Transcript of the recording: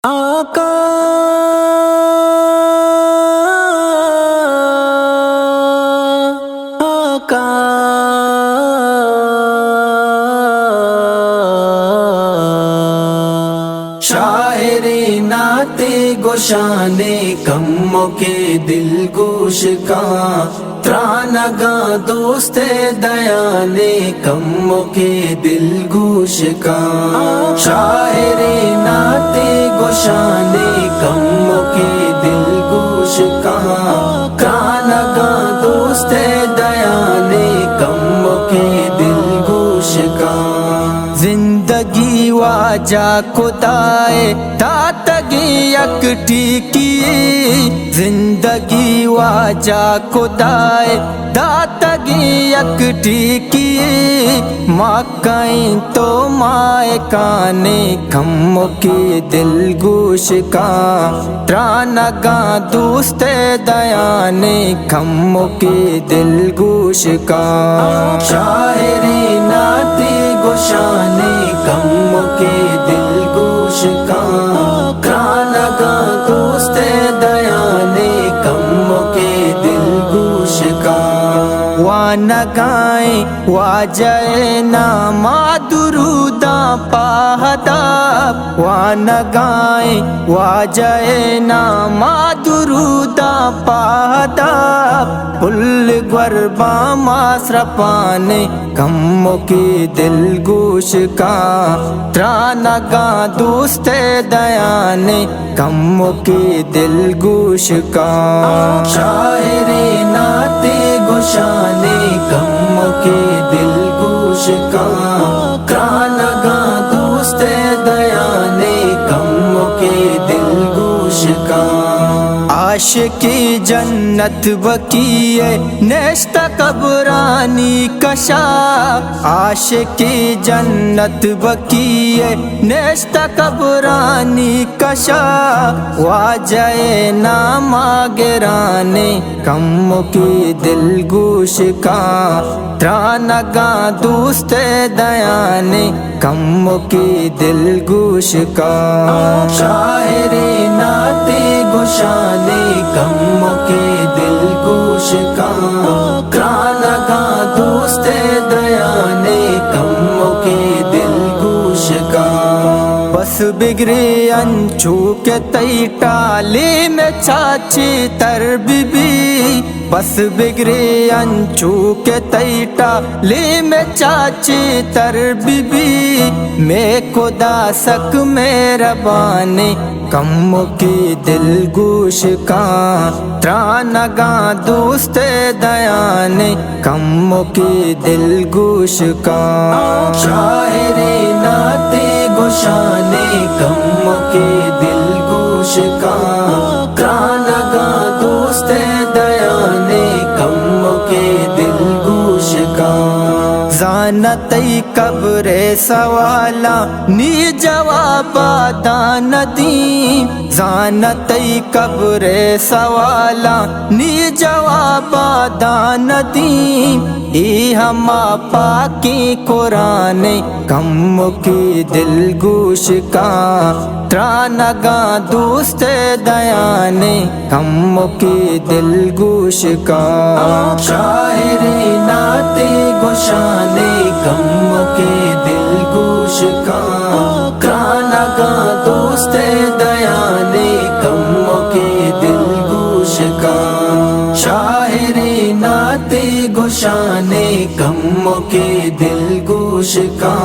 آقا آقا شاعری نعت گشانے کموں کے دل گوش کا ترانگاں دوست دیانے کموں کے دل گوش کا شاعری نعت گشانے کموں کے دل گوش کا ترانگاں دوست دیانے کموں کے دل گوش کا زندگی واجہ خدائے داتگی یکٹی کی زندگی واجہ خدائے داتگی یکٹی کی ماں کہیں تو مائے کانے کموں کے دل گوش کا ترانگاں دوست دیانے کموں کے دل گوش کا شاعری نعت گشانے کموں کے دل گوش کا ترانگاں دوست دیانے کموں کے دل گوش کا وانگائیں واجہ نامہ دروداں پاہدہ وانگائیں واجہ نامہ دروداں پاہدہ پل گورباں ماسرپانے کموں کے دل گوش کا ترانگاں دوست دیانے کموں کے دل گوش کا شاعری نعت گشانے کموں کے دل گوش کا ترانگاں دوست دیانے کموں کے دل گوش کا عاشقی جنت بقیے نیشت قبرانی کشا عاشقی جنت بقیے نیشت قبرانی کشا واجہ نامہ گرانے کموں کے دل گوش کا ترانگاں دوست دیانے کموں کے دل گوش کا شاعری نعت گشانے کموں کے دل گوش کا ترانگاں دوست دیانے کموں کے دل گوش کا بس بگڑے انچو کے تئی ٹالی میں چاچی تر بی بی بس بگڑے انچو کے تئی ٹالی میں چاچی تر بی بی میں خدا سک مہربانے کموں کے دل گوش کا ترانگاں دوست دیانے کموں کے دل گوش کا شاعری نعت گشانے کموں کے دل گوش کا ترانگاں دوست دیانے کموں کے دل گوش کا زانتئی قبر سوالا نی جواب داندیم زانتئی قبر سوالا نی جواب داندیم ای ہما پاکی قرآن کموں کے دل گوش کا ترانگاں دوست دیانے کموں کے دل گوش کا شاعری نعت گشانے کموں کے دل گوش کا ترانگاں دوست دیانے کموں کے دل گوش کا شاعری نعت گشانے کموں کے دل گوش کا